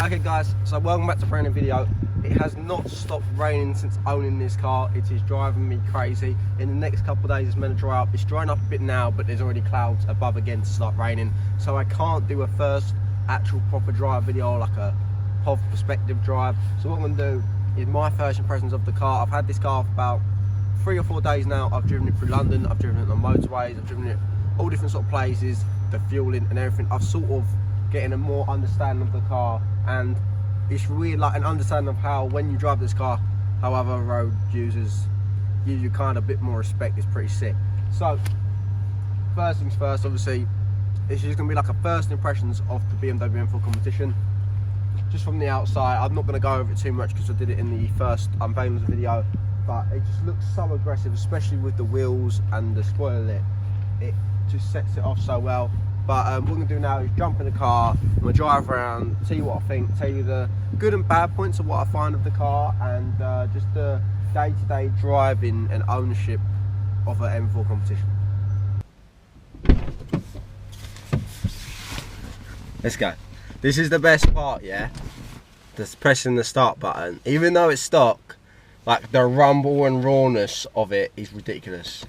Okay guys, so welcome back to a brand new video. It has not stopped raining since owning this car. It is driving me crazy. In the next couple of days it's meant to dry up. It's drying up a bit now, but there's already clouds above again to start raining. So I can't do a first actual proper drive video, like a POV perspective drive. So what I'm going to do is my first impressions of the car. I've had this car for about 3 or 4 days now. I've driven it through London, I've driven it on motorways, I've driven it all different sort of places, the fueling and everything. I've sort of getting a more understanding of the car, and it's really like an understanding of how when you drive this car, how other road users give you kind of a bit more respect. Is pretty sick. So first things first, obviously it's just going to be like a first impressions of the BMW M4 competition, just from the outside. I'm not going to go over it too much because I did it in the first unveiling video, but it just looks so aggressive, especially with the wheels and the spoiler lit. It just sets it off so well. But what we're going to do now is jump in the car, I'm going to drive around, tell you what I think, tell you the good and bad points of what I find of the car, and just the day-to-day driving and ownership of an M4 competition. Let's go. This is the best part, yeah? Just pressing the start button. Even though it's stock, like the rumble and rawness of it is ridiculous.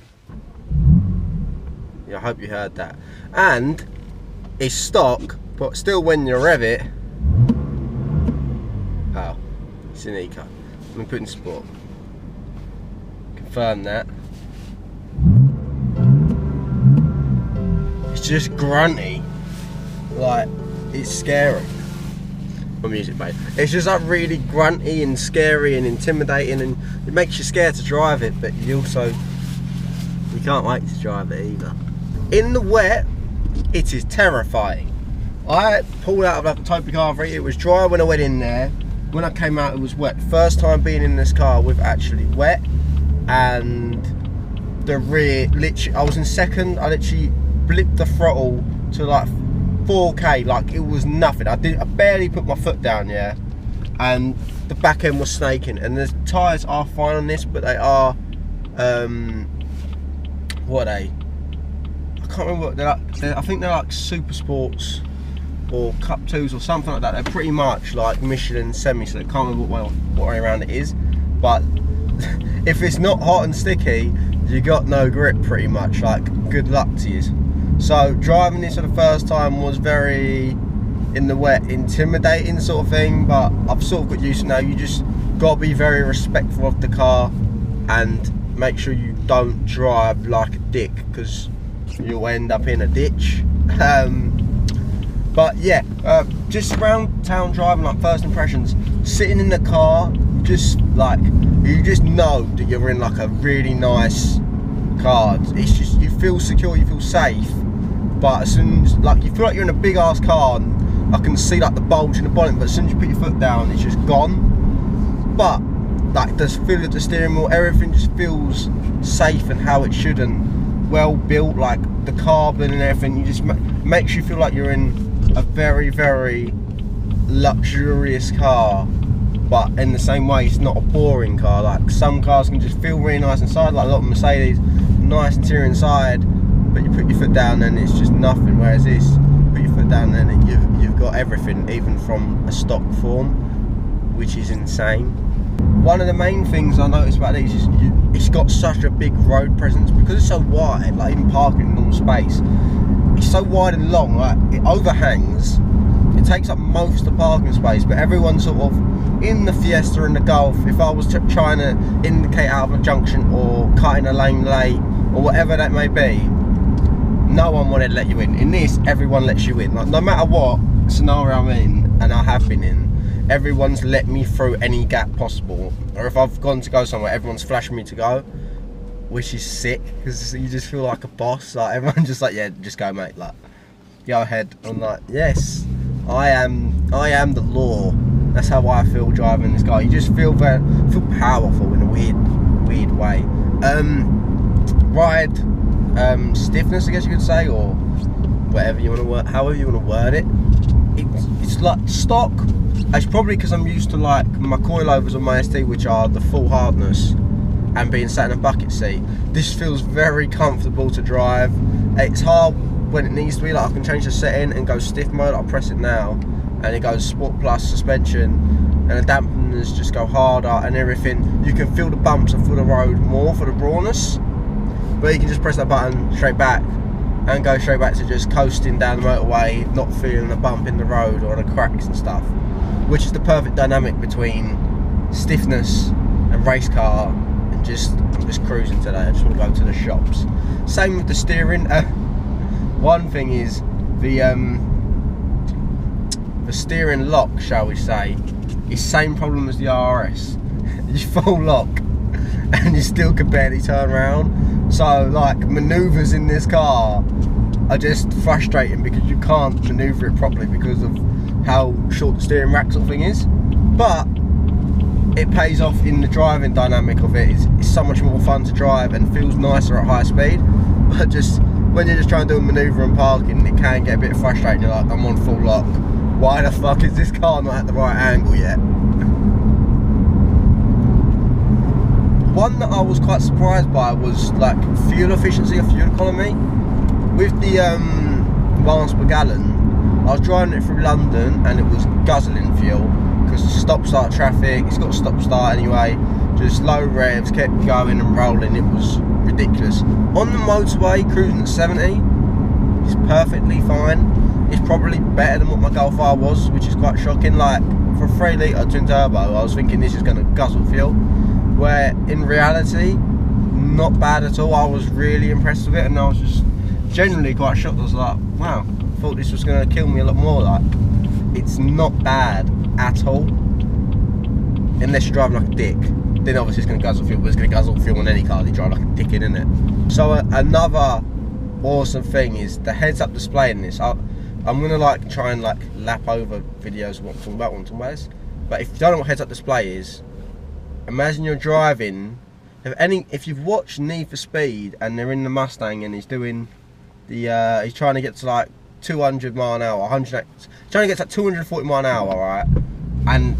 I hope you heard that. And it's stock, but still when you rev it, oh, it's an eco. I'm gonna put in sport. Confirm that. It's just grunty, like it's scary. My music, mate. It's just like really grunty and scary and intimidating, and it makes you scared to drive it, but you can't wait to drive it either. In the wet, it is terrifying. I pulled out of a topography, it was dry when I went in there. When I came out, it was wet. First time being in this car with actually wet, and the rear, literally, I was in second, I literally blipped the throttle to like 4K, like it was nothing. I barely put my foot down, yeah, and the back end was snaking, and the tyres are fine on this, but they are, what are they? I can't remember what they're like. I think they're like Super Sports or Cup 2s or something like that. They're pretty much like Michelin semi, so I can't remember what way around it is. But if it's not hot and sticky, you got no grip pretty much. Like, good luck to you. So driving this for the first time was very, in the wet, intimidating sort of thing, but I've sort of got used to it now. You just got to be very respectful of the car and make sure you don't drive like a dick, because you'll end up in a ditch. But yeah, just around town driving, like first impressions, sitting in the car, just like, you just know that you're in like a really nice car. It's just, you feel secure, you feel safe, but as soon as, like, you feel like you're in a big ass car, and I can see like the bulge in the bonnet, but as soon as you put your foot down, it's just gone. But like the feel of the steering wheel, everything just feels safe and how it should, and well built, like the carbon and everything. You just makes you feel like you're in a very, very luxurious car, but in the same way it's not a boring car. Like some cars can just feel really nice inside, like a lot of Mercedes, nice interior inside, but you put your foot down and it's just nothing. Whereas this, put your foot down and you've got everything, even from a stock form, which is insane. One of the main things I noticed about these is it's got such a big road presence, because it's so wide, like even parking in normal space, it's so wide and long, like it overhangs, it takes up most of the parking space, but everyone's sort of in the Fiesta and the Golf. If I was trying to indicate out of a junction or cutting a lane late or whatever that may be, no one wanted to let you in. In this, everyone lets you in, like no matter what scenario I'm in, and I have been in, everyone's let me through any gap possible. Or if I've gone to go somewhere, everyone's flashing me to go, which is sick, because you just feel like a boss. Like everyone's just like, yeah, just go mate, like go ahead. I'm like, yes, I am the law. That's how I feel driving this car. You just feel powerful in a weird way. Ride stiffness, I guess you could say, or whatever you want to word, however you want to word it. It's like stock. It's probably because I'm used to like my coilovers on my ST, which are the full hardness, and being sat in a bucket seat. This feels very comfortable to drive. It's hard when it needs to be, like I can change the setting and go stiff mode. I'll press it now and it goes Sport Plus suspension, and the dampeners just go harder and everything. You can feel the bumps and feel the road more for the rawness, but you can just press that button straight back and go straight back to just coasting down the motorway, not feeling a bump in the road or the cracks and stuff, which is the perfect dynamic between stiffness and race car. And I'm just cruising today. I just want to go to the shops. Same with the steering. One thing is the steering lock, shall we say, is same problem as the RS. You full lock and you still can barely turn around. So like manoeuvres in this car are just frustrating because you can't manoeuvre it properly because of how short the steering rack sort of thing is. But it pays off in the driving dynamic of it. It's so much more fun to drive and feels nicer at high speed. But just when you're just trying to do a manoeuvre and parking, it can get a bit frustrating. You're like, I'm on full lock. Why the fuck is this car not at the right angle yet? One that I was quite surprised by was like fuel efficiency or fuel economy. With the miles per gallon, I was driving it through London and it was guzzling fuel because stop-start traffic, it's got a stop-start anyway, just low revs, kept going and rolling, it was ridiculous. On the motorway, cruising at 70, it's perfectly fine. It's probably better than what my Golf R was, which is quite shocking. Like, for a 3 litre twin turbo, I was thinking this is going to guzzle fuel, where in reality, not bad at all. I was really impressed with it, and I was just genuinely quite shocked. I was like, wow, I thought this was going to kill me a lot more. Like, it's not bad at all, unless you're driving like a dick. Then obviously it's going to guzzle fuel, but it's going to guzzle fuel on any car you drive like a dick in, innit? So another awesome thing is the heads-up display in this. I'm going to like try and like lap over videos of what I'm talking about, but if you don't know what heads-up display is, imagine you're driving. If you've watched Need for Speed and they're in the Mustang and he's doing the he's trying to get to like 200 mile an hour, trying to get to like 240 mile an hour, right? And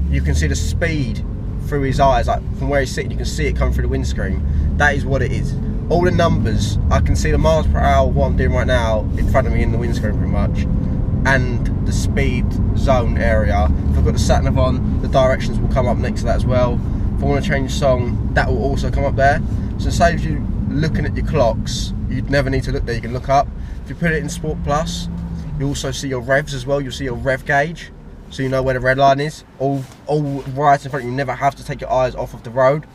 you can see the speed through his eyes, like from where he's sitting, you can see it coming through the windscreen. That is what it is. All the numbers, I can see the miles per hour, what I'm doing right now, in front of me in the windscreen pretty much, and the speed zone area. If I've got the sat-nav on, the directions will come up next to that as well. If I want to change song, that will also come up there. So it saves you looking at your clocks. You'd never need to look there, you can look up. If you put it in Sport Plus, you also see your revs as well. You'll see your rev gauge, so you know where the red line is. All right in front of you. You never have to take your eyes off of the road,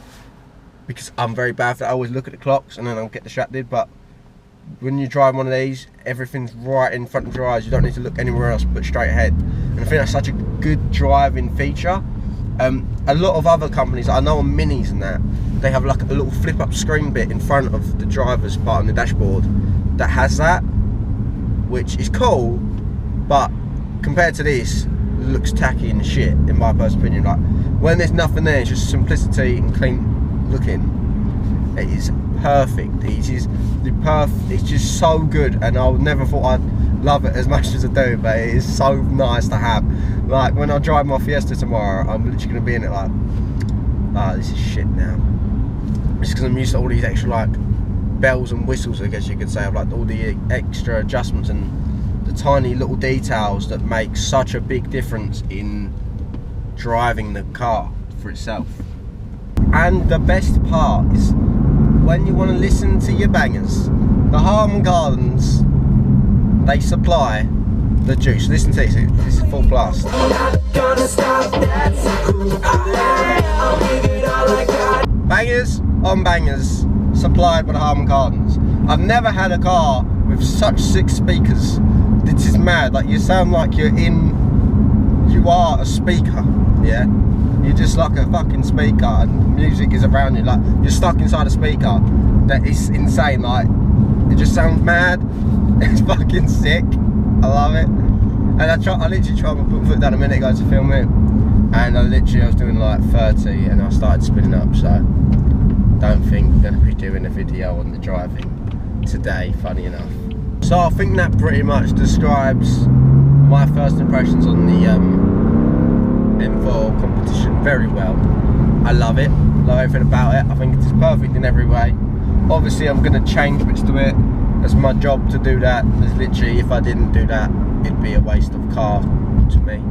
because I'm very bad for that. I always look at the clocks and then I'll get distracted. But when you drive one of these, everything's right in front of your eyes. You don't need to look anywhere else but straight ahead. And I think that's such a good driving feature. A lot of other companies, I know on Minis and that, they have like a little flip up screen bit in front of the driver's part on the dashboard that has that, which is cool, but compared to this, it looks tacky and shit in my personal opinion. Like, when there's nothing there, it's just simplicity and clean looking. It is perfect. It's just so good, and I never thought I'd love it as much as I do, but it is so nice to have. Like, when I drive my Fiesta tomorrow, I'm literally going to be in it like, ah, this is shit now. Just because I'm used to all these extra like bells and whistles, I guess you could say, of like all the extra adjustments and the tiny little details that make such a big difference in driving the car for itself. And the best part is when you want to listen to your bangers, the Harman Gardens, they supply the juice. Listen to this, this is full blast. Bangers on bangers, supplied by the Harman Gardens. I've never had a car with such sick speakers. This is mad. Like, you sound like you are a speaker, yeah? You're just like a fucking speaker, and music is around you. Like, you're stuck inside a speaker. That is insane. Like, it just sounds mad. It's fucking sick. I love it. And I literally tried to put my foot down a minute ago to film it, and I was doing like 30, and I started spinning up. So don't think we're going to be doing a video on the driving today, funny enough. So I think that pretty much describes my first impressions on the M4 competition very well. I love it, love everything about it. I think it is perfect in every way. Obviously I'm going to change bits to it, That's my job to do that. There's literally, if I didn't do that, it'd be a waste of car to me.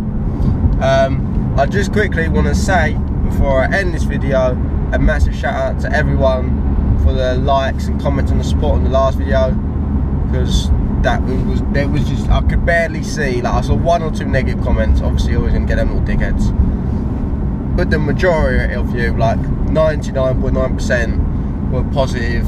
I just quickly want to say, before I end this video, a massive shout out to everyone for the likes and comments and the support on the last video, because there was just, I could barely see, like I saw 1 or 2 negative comments. Obviously always gonna get them little dickheads, but the majority of you, like 99.9%, were positive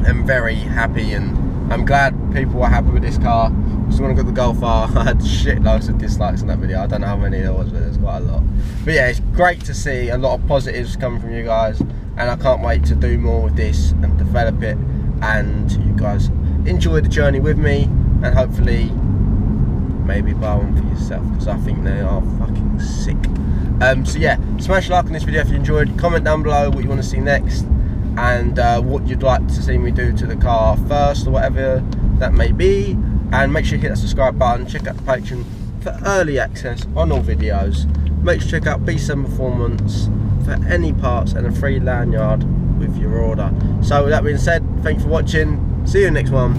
and very happy, and I'm glad people were happy with this car. So when I got the Golf R, I had shitloads of dislikes on that video. I don't know how many there was, but there's quite a lot. But yeah, it's great to see a lot of positives coming from you guys, and I can't wait to do more with this and develop it, and you guys enjoy the journey with me, and hopefully maybe buy one for yourself, because I think they are fucking sick. So yeah, smash a like on this video if you enjoyed. Comment down below what you want to see next, and what you'd like to see me do to the car first, or whatever that may be. And make sure you hit that subscribe button. Check out the Patreon for early access on all videos. Make sure to check out B7 Performance for any parts and a free lanyard with your order. So with that being said, thanks for watching. See you in the next one.